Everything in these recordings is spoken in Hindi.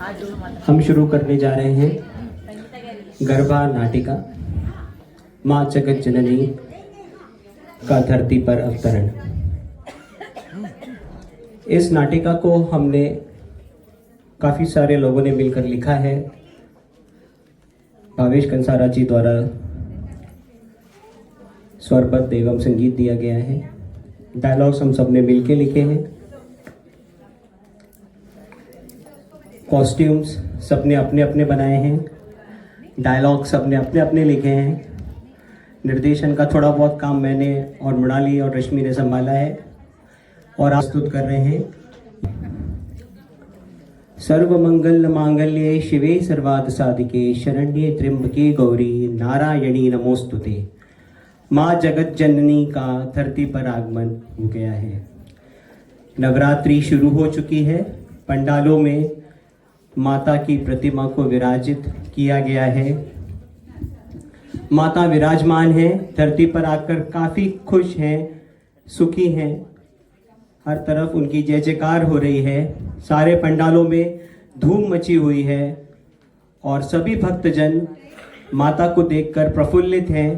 हम शुरू करने जा रहे हैं गरबा नाटिका माँ जगत जननी का धरती पर अवतरण। इस नाटिका को हमने काफ़ी सारे लोगों ने मिलकर लिखा है। भावेश कंसारा जी द्वारा स्वरबद्ध एवं संगीत दिया गया है। डायलॉग्स हम सब ने मिलकर लिखे हैं। कॉस्ट्यूम्स सबने अपने अपने बनाए हैं। डायलॉग सबने अपने अपने लिखे हैं। निर्देशन का थोड़ा बहुत काम मैंने और मृणाली और रश्मि ने संभाला है और प्रस्तुत कर रहे हैं। सर्वमंगल मांगल्ये शिवे सर्वार्थ साधिके शरण्ये त्र्यंबके गौरी नारायणी नमोस्तुते। माँ जगत जननी का धरती पर आगमन हो गया है। नवरात्रि शुरू हो चुकी है। पंडालों में माता की प्रतिमा को विराजित किया गया है। माता विराजमान है, धरती पर आकर काफ़ी खुश हैं, सुखी हैं। हर तरफ उनकी जय जयकार हो रही है। सारे पंडालों में धूम मची हुई है और सभी भक्तजन माता को देखकर प्रफुल्लित हैं।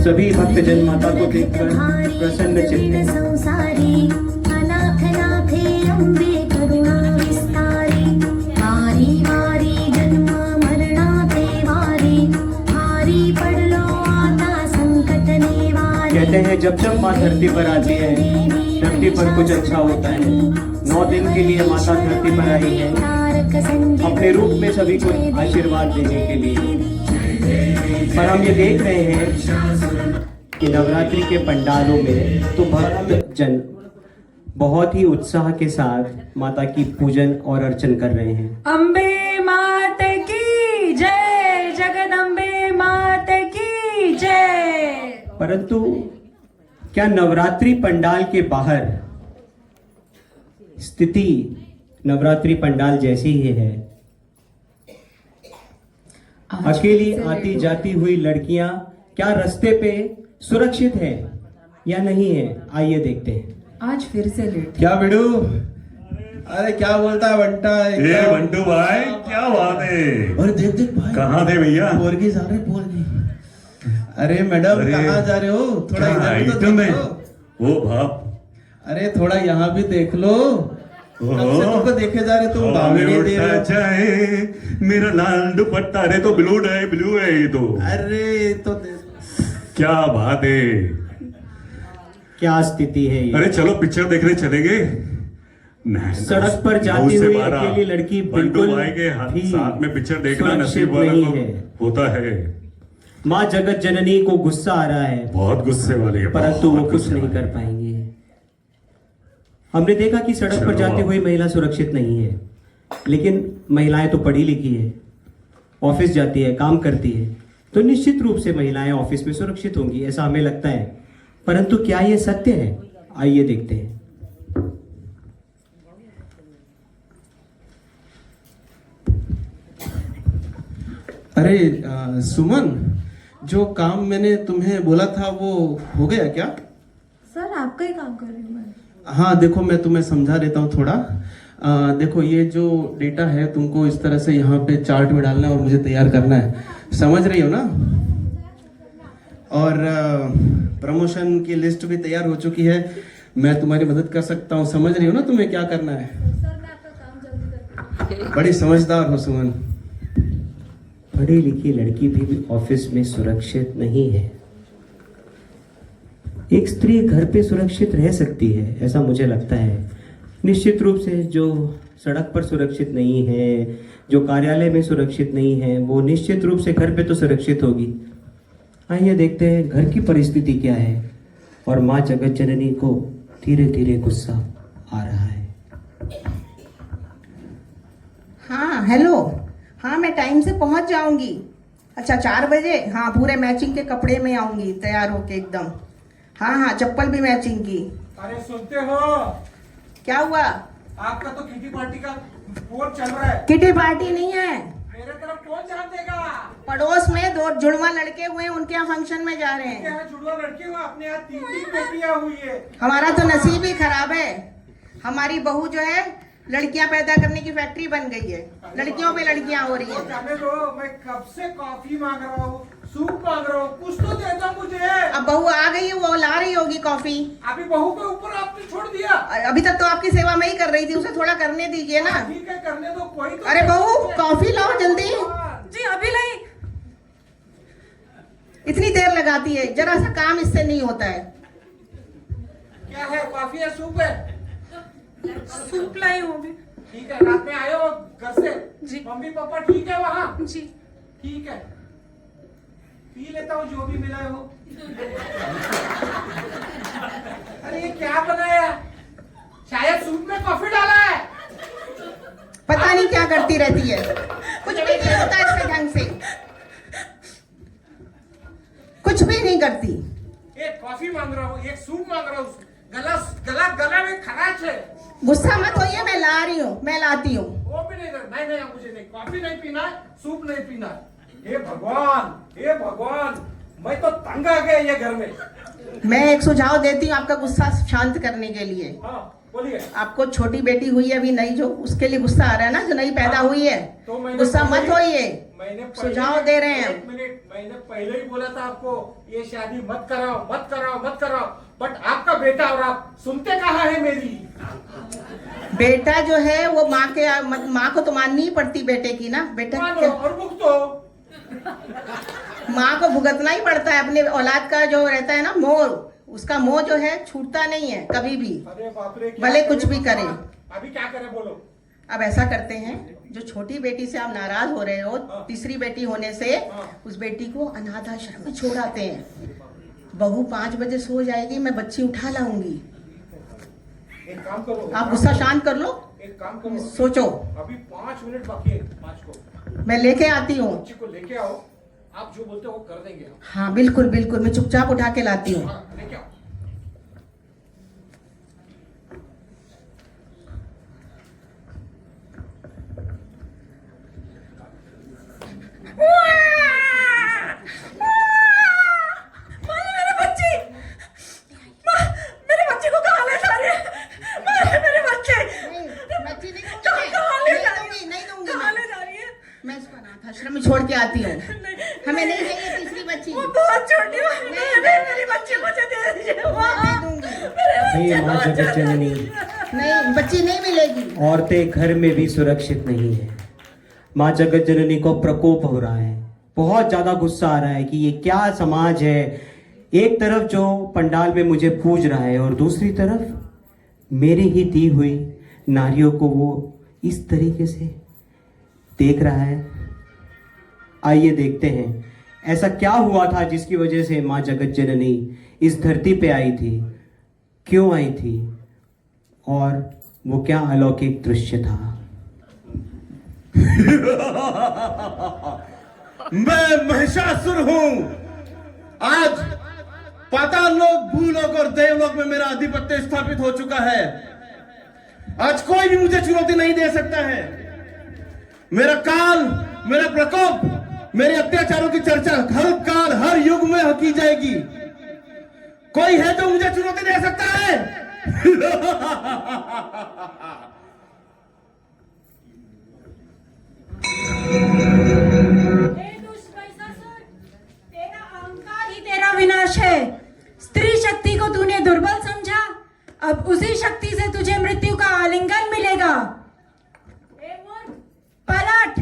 सभी भक्तजन माता को देखकर प्रसन्नचित्त हैं। कहते हैं जब जब माँ धरती पर आती है, धरती पर कुछ अच्छा होता है। 9 दिन के लिए माता धरती पर आई है अपने रूप में सभी को आशीर्वाद देने के लिए। पर हम ये देख रहे हैं कि नवरात्रि के पंडालों में तो भक्त जन बहुत ही उत्साह के साथ माता की पूजन और अर्चन कर रहे हैं। अम्बे मात की जय, जगदम्बे मात की जय। परंतु क्या नवरात्रि पंडाल के बाहर स्थिति नवरात्रि पंडाल जैसी ही है? अकेली आती जाती हुई लड़कियां क्या रास्ते पे सुरक्षित है या नहीं है? आइए देखते हैं। आज फिर से लेट। क्या बिडू? अरे क्या बोलता है बंटा? ए बंटू भाई, क्या बात है? और देख देख भाई, कहाँ थे भैया? पोरगी जा रहे पोरगी। अरे मैडम कहाँ जा रहे हो? थोड़ा इधर तो देखो। ओ बाप, अरे थोड़ा यहाँ भी देख लो। कब से तुमको देखे जा रहे, तुम भाभी नहीं दे रहे हो। मेरा लाल दुपट्टा, अरे तो ब्लू है ये तो। अरे तो क्या बात है, क्या स्थिति है ये? अरे चलो पिक्चर देखने चलेंगे। सड़क पर जाती हुई अकेली लड़की बिल्कुल भाई के भी साथ में पिक्चर देखना सुरक्षित नसीब वाला नहीं को है। होता है। माँ जगत जननी को गुस्सा आ रहा है, बहुत गुस्से वाली है, परंतु वो बहुत कुछ गुस्से नहीं वाली कर पाएंगे। हमने देखा कि सड़क पर जाती हुई महिला सुरक्षित नहीं है, लेकिन महिलाएं तो पढ़ी लिखी है, ऑफिस जाती है, काम करती है, तो निश्चित रूप से महिलाएं ऑफिस में सुरक्षित होंगी, ऐसा हमें लगता है। परंतु क्या ये सत्य है? आइए देखते हैं। अरे सुमन, जो काम मैंने तुम्हें बोला था वो हो गया क्या? सर आपका ही काम कर रही हूँ मैं। हाँ देखो, मैं तुम्हें समझा देता हूँ थोड़ा। देखो ये जो डेटा है तुमको इस तरह से यहाँ पे चार्ट में डालना है और मुझे तैयार करना है, समझ रही हो ना? और प्रमोशन की लिस्ट भी तैयार हो चुकी है, मैं तुम्हारी मदद कर सकता हूँ। समझ रही हो ना तुम्हें क्या करना है? सर मैं आपका काम जल्दी करती हूँ। बड़ी समझदार हो सुमन। पढ़ी लिखी लड़की भी ऑफिस में सुरक्षित नहीं है। एक स्त्री घर पे सुरक्षित रह सकती है, ऐसा मुझे लगता है। निश्चित रूप से जो सड़क पर सुरक्षित नहीं है, जो कार्यालय में सुरक्षित नहीं है, वो निश्चित रूप से घर पे तो सुरक्षित होगी। आइए देखते हैं घर की परिस्थिति क्या है। और माँ जगत जननी को धीरे धीरे गुस्सा आ रहा है। हाँ हेलो, हाँ मैं टाइम से पहुंच जाऊंगी। अच्छा 4 बजे? हाँ पूरे मैचिंग के कपड़े में आऊंगी, तैयार होके एकदम। हाँ हाँ चप्पल भी मैचिंग की। अरे सुनते हो? क्या हुआ? आपका तो किटी पार्टी का बोर्ड चल रहा है। किटी पार्टी नहीं है, मेरे तरफ कौन ध्यान देगा? पड़ोस में 2 जुड़वा लड़के हुए हैं, उनके यहाँ फंक्शन में जा रहे क्या हैं। है, जुड़वा लड़के हुआ, अपने यहाँ 3 बेटियां हुई है। हमारा तो नसीब ही खराब है। हमारी बहू जो है लड़कियां पैदा करने की फैक्ट्री बन गई है, लड़कियों पे लड़कियां हो रही वो हैं। जाने दो, मैं कब से कॉफी मांग रहा हूँ, सूप मांग रहा हूँ, कुछ तो दे दो मुझे। अब बहू आ गई है, वो ला रही होगी कॉफी। अभी बहू के ऊपर आपने छोड़ दिया। अभी तक तो आपकी सेवा मैं ही कर रही थी, उसे थोड़ा करने दीजिए ना। ठीक है, करने दो, कोई तो। अरे बहू कॉफी लाओ जल्दी। जी अभी लाई। इतनी देर लगाती है, जरा सा काम इससे नहीं होता है। क्या है, कॉफी है, सूप है? सूप लाई हूँ अभी। ठीक है, रात में आए हो घर से? जी। मम्मी पापा ठीक है वहाँ? जी ठीक है, पी लेता हूँ जो भी मिला हो। अरे ये क्या बनाया? शायद सूप में कॉफी डाला है। पता नहीं क्या करती रहती है, कुछ भी नहीं होता इसके ढंग से, कुछ भी नहीं करती। एक कॉफी मांग रहा हूँ, एक सूप मांग रहा हूँ, गला गला गला में खराश है। गुस्सा मत होइए, मैं ला रही हूँ, मैं लाती हूँ। वो भी नहीं, नहीं मुझे नहीं, कॉफी नहीं पीना, सूप नहीं पीना। हे भगवान, हे भगवान, मैं तो तंग आ गया ये घर में। मैं एक सुझाव देती हूँ आपका गुस्सा शांत करने के लिए। हाँ बोलिए। आपको छोटी बेटी हुई है अभी नई, जो उसके लिए गुस्सा आ रहा है ना, जो नई पैदा हुई है, तो मैंने गुस्सा मत पहले- होइए, मैंने पहले- सुझाव दे रहे हैं। 1 मिनट, मैंने पहले ही बोला था आपको ये शादी मत कराओ, मत कराओ, मत कराओ, बट आपका बेटा और आप सुनते कहाँ है मेरी? बेटा जो है वो माँ को तो माननी ही पड़ती बेटे की ना। बेटा मानो और भुगतो। माँ को भुगतना ही पड़ता है, अपने औलाद का जो रहता है ना मोह, उसका मोह जो है छूटता नहीं है कभी भी, अरे बाप रे, क्या भले करें कुछ भी भगवान? करे। अभी क्या करें बोलो? अब ऐसा करते हैं, जो छोटी बेटी से आप नाराज हो रहे हो, हाँ। तीसरी बेटी होने से, हाँ। उस बेटी को अनाथ आश्रम में छोड़ आते हैं। बहू 5 बजे सो जाएगी, मैं बच्ची उठा लाऊंगी। एक काम करो, आप गुस्सा शांत कर लो, एक काम करो, सोचो, अभी 5 मिनट बाकी है, 5 को मैं लेके आती हूँ। बच्ची को लेके आओ, आप जो बोलते हो वो कर देंगे हम। हाँ बिल्कुल बिल्कुल, मैं चुपचाप उठा के लाती हूँ। हाँ, लेके आओ। मेरे बच्चे, मेरे बच्चे को कहाँ ले जा रही है? मेरे बच्चे बच्ची नहीं कहाँ ले जा रही है? नहीं दूंगी कहाँ ले जा रही है? मैं इसको अनाथ आश्रम में छोड़ के आती हूँ। हमें नहीं चाहिए तीसरी बच्ची, वो बहुत छोटी है। नहीं, मेरी बच्ची मुझे दे दीजिए। नहीं दूंगी, हे माँ जगत जननी, नहीं बच्ची नहीं मिलेगी। औरतें घर में भी सुरक्षित नहीं है। माँ जगत जननी को प्रकोप हो रहा है, बहुत ज्यादा गुस्सा आ रहा है कि ये क्या समाज है। एक तरफ जो पंडाल में मुझे पूज रहा है और दूसरी तरफ मेरी ही दी हुई नारियों को वो इस तरीके से देख रहा है। आइए देखते हैं ऐसा क्या हुआ था जिसकी वजह से माँ जगत जननी इस धरती पे आई थी, क्यों आई थी और वो क्या अलौकिक दृश्य था। मैं महिषासुर हूं। आज पाताल लोक, भूलोक और देवलोक में मेरा आधिपत्य स्थापित हो चुका है। आज कोई भी मुझे चुनौती नहीं दे सकता है। मेरा काल, मेरा प्रकोप, मेरे अत्याचारों की चर्चा हर काल हर युग में की जाएगी। कोई है जो मुझे चुनौती दे सकता है? तेरा अहंकार ही तेरा विनाश है। स्त्री शक्ति को तूने दुर्बल समझा, अब उसी शक्ति से तुझे मृत्यु का आलिंगन मिलेगा। पलट।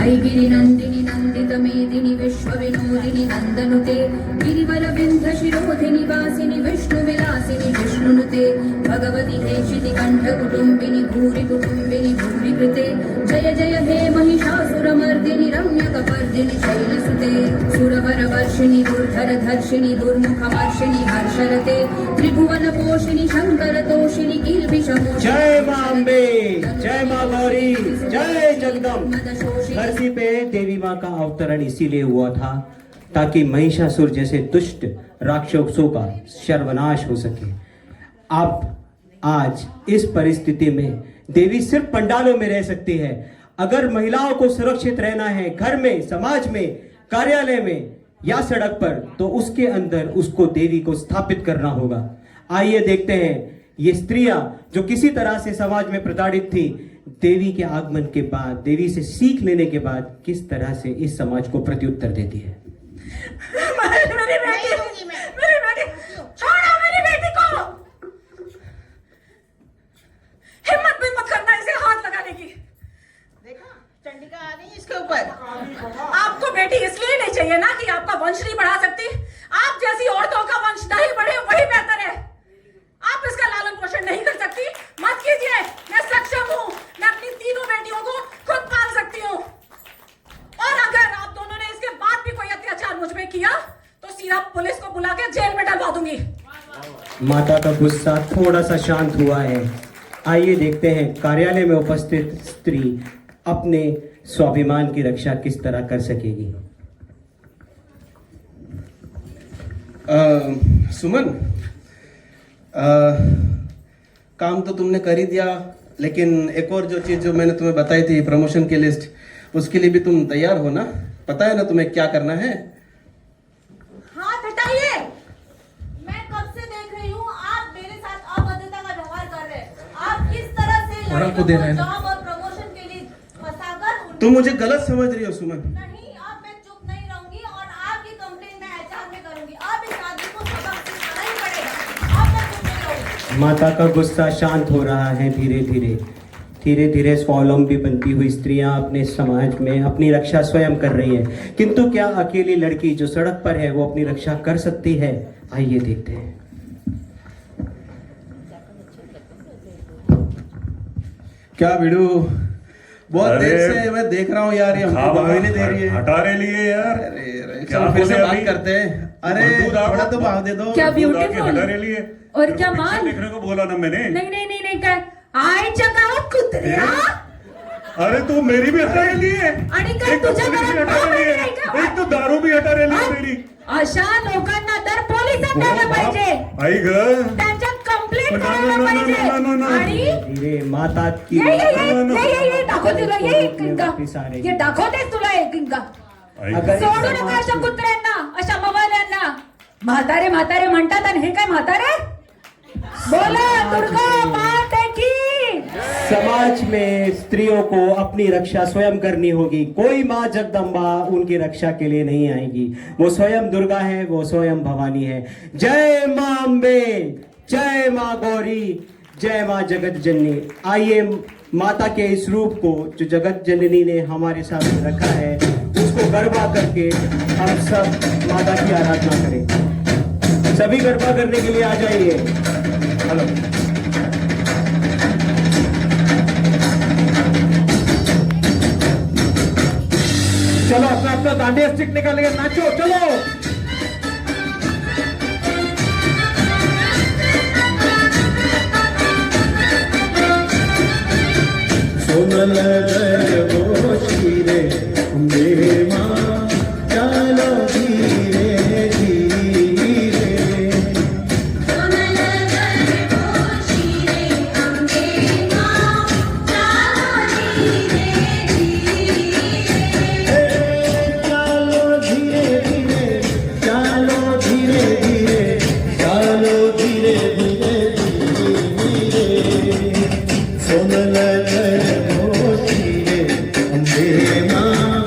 ऐगिरि नन्दिनि नन्दित मेदिनि विश्वविनोदिनि नन्दनुते गिरिवर विन्ध शिरोधिनि वासिनि विष्णुविलासिनि विष्णुनुते भगवति हेशिति कण्ठ कुटुम्बिनि भूरि कुटुम्बिनि भूरि कृते जय जय हे महिषासुरमर्दिनि रम्यकपर्दिनि शैलसुते सुरवरवर्षिणि दुर्धर धर्षिणि दुर्मुखमर्षिणि हर्षरते त्रिभुवन पोषिणि शङ्कर तोषिणि किल्बिषमोषिनि जय माँ अम्बे, जय माँ गौरी, जय जगदम्ब। धरती पे देवी माँ का अवतरण इसीलिए हुआ था ताकि महिषासुर जैसे दुष्ट राक्षसों का सर्वनाश हो सके। अब आज इस परिस्थिति में देवी सिर्फ पंडालों में रह सकती है। अगर महिलाओं को सुरक्षित रहना है घर में, समाज में, कार्यालय में या सड़क पर, तो उसके अंदर उसको देवी को स्थापित करना होगा। आइए देखते हैं ये स्त्रियां जो किसी तरह से समाज में प्रताड़ित थी, देवी के आगमन के बाद, देवी से सीख लेने के बाद किस तरह से इस समाज को प्रत्युत्तर देती है। मेरी बेटी, छोड़ो मेरी बेटी को। हिम्मत भी मत करना इसे हाथ लगाने की। देखा चंडिका आ गई इसके ऊपर। आपको बेटी इसलिए नहीं चाहिए ना कि आपका वंश नहीं बढ़ा सकती। आप जैसी औरतों का वंश नहीं बढ़े वही बेहतर है। आप इसका लालन पोषण नहीं कर सकती, मत कीजिए। मैं सक्षम हूँ, मैं अपनी तीनों बेटियों को खुद पाल सकती हूँ। और अगर आप दोनों ने इसके बाद भी कोई अत्याचार मुझ पे किया तो सीधा पुलिस को बुला के जेल में डलवा दूंगी। माता का गुस्सा थोड़ा सा शांत हुआ है। आइए देखते हैं कार्यालय में उपस्थित स्त्री अपने स्वाभिमान की रक्षा किस तरह कर सकेगी। सुमन, काम तो तुमने कर ही दिया, लेकिन एक और जो चीज जो मैंने तुम्हें बताई थी, प्रमोशन की लिस्ट, उसके लिए भी तुम तैयार हो ना? पता है ना तुम्हें क्या करना है? हाथ हटाइए। मैं कब से देख रही हूँ आप मेरे साथ अभद्रता का व्यवहार कर रहे हैं। आप किस तरह से और आपको दे रहे हैं ना? जॉब और प्रमोशन के लिए फंसाकर तुम मुझे गलत समझ रही हो सुमन। नहीं, अब मैं चुप नहीं रहूंगी और आपकी कंप्लेन मैं HR में करूंगी। अब इस आदमी को सबक सिखाना ही पड़ेगा। अब मैं चुप नहीं रहूंगी। माता का गुस्सा शांत हो रहा है। धीरे धीरे स्वावलंबी बनती हुई स्त्रियां अपने समाज में अपनी रक्षा स्वयं कर रही हैं। किंतु क्या अकेली लड़की जो सड़क पर है वो अपनी रक्षा कर सकती है? आइए देखते हैं। क्या वीडियो बहुत अरे, देर से मैं देख रहा हूँ यार, ये हमको भाव ही नहीं दे रही है। हटा रहे लिए यार। अरे क्या चलो फिर से बोले बात अभी? करते हैं। अरे मजदूर आओ। थोड़ा तो भाव दे दो। क्या दूध आके beautiful। हटा रहे लिए। और तेरे क्या को पिक्चर मान? देखने को बोला ना मैंने। नहीं क्या आय जगाओ कुत्रिया। अरे तू मेरी भी हटा रहे लिए। आणि काय एक तो तुझ्या पुलिस भी घरात हटा रही नाही का? है, एक तो दारू भी हटा रही हा? मेरी। अशा लोकांना तर पोलिसात द्यायला पाहिजे, आई ग त्यांच्यात कंप्लेंट No, no, करायला no, no, पाहिजे। no, no, no, no. आणि धीरे माता की ये दाखव तुला, ये किंका वापिस आ रही ये है। दाखवतेस तुला हे किंका। आई अगर- ग. सोडू नका अशा कुत्र्यांना, अशा मवाल्यांना। म्हातारे म्हणतात आणि हे काय म्हातारे? बोला दुर्गा माता की। समाज में स्त्रियों को अपनी रक्षा स्वयं करनी होगी। कोई माँ जगदम्बा उनकी रक्षा के लिए नहीं आएगी। वो स्वयं दुर्गा है, वो स्वयं भवानी है। जय माँ अम्बे, जय माँ गौरी, जय माँ जगत जननी। आइए माता के इस रूप को जो जगत जननी ने हमारे सामने रखा है उसको गरबा करके हम सब माता की आराधना करें। सभी गरबा करने के लिए आ जाइए। हेलो, चलो अपना अपना दांडिया स्टिक निकाल के नाचो, चलो। सोनल गो शीरे मेरे माँ चलो धीरे धीरे। चलो धीरे धीरे, चलो धीरे धीरे, चलो धीरे धीरे धीरे। सोनल गो शीरे मेरे माँ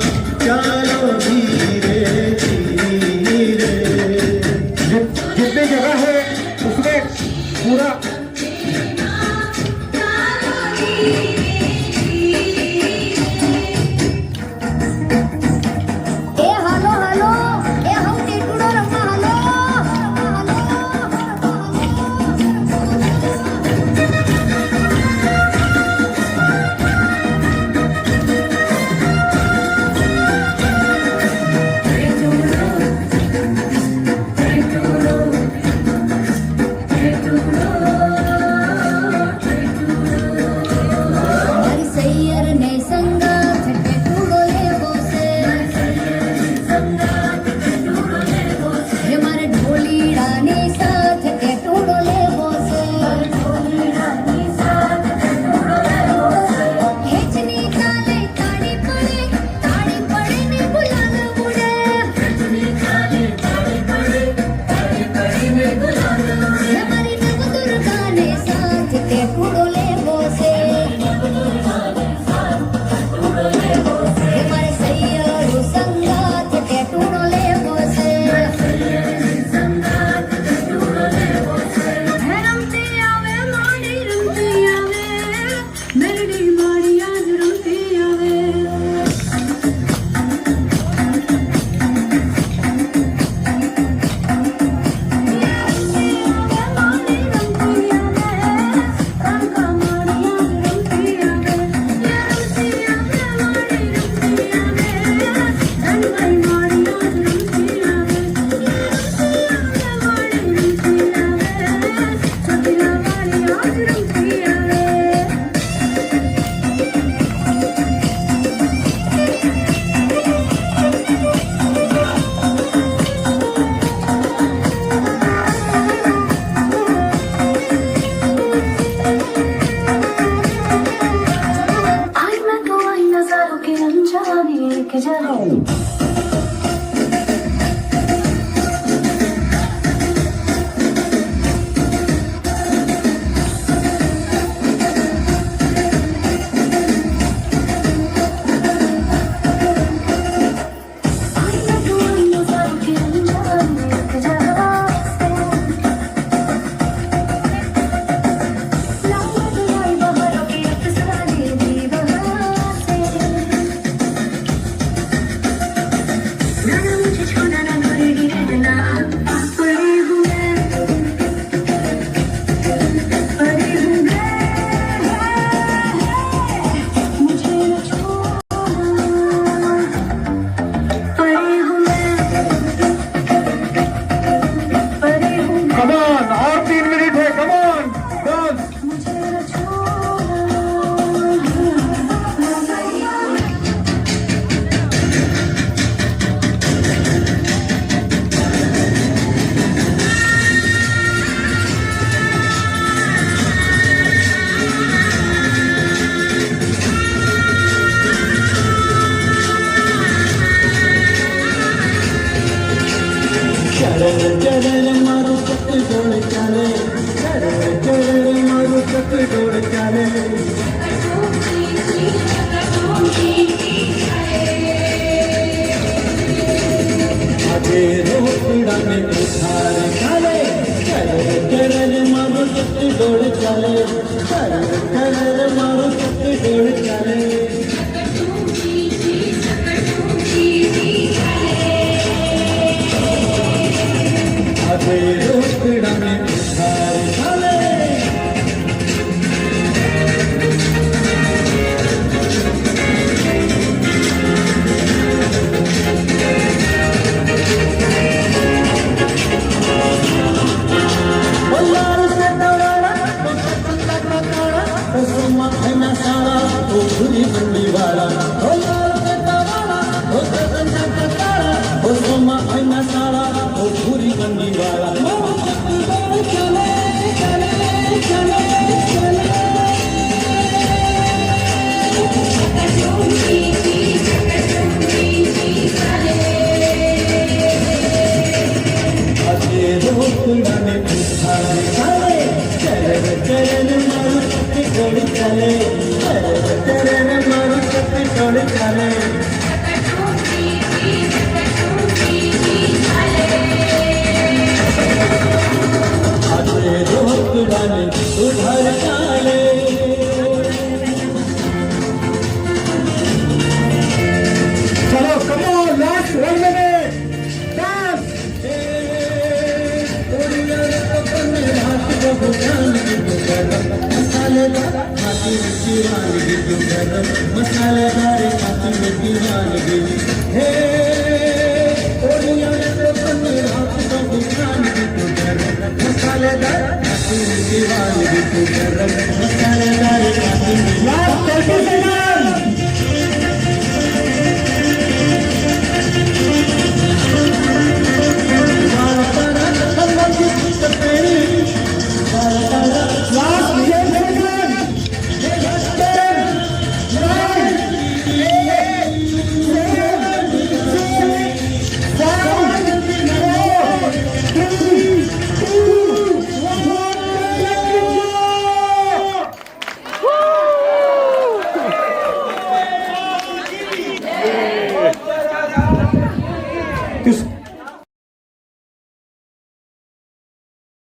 कमान और 3 मिनट है कमान डांस चलो कमो लास्ट 1 मिनट डांस मसालेदार खाती में दीवानगी हे मसालेदार खाती में दीवानगी तू कर मसालेदार खाती में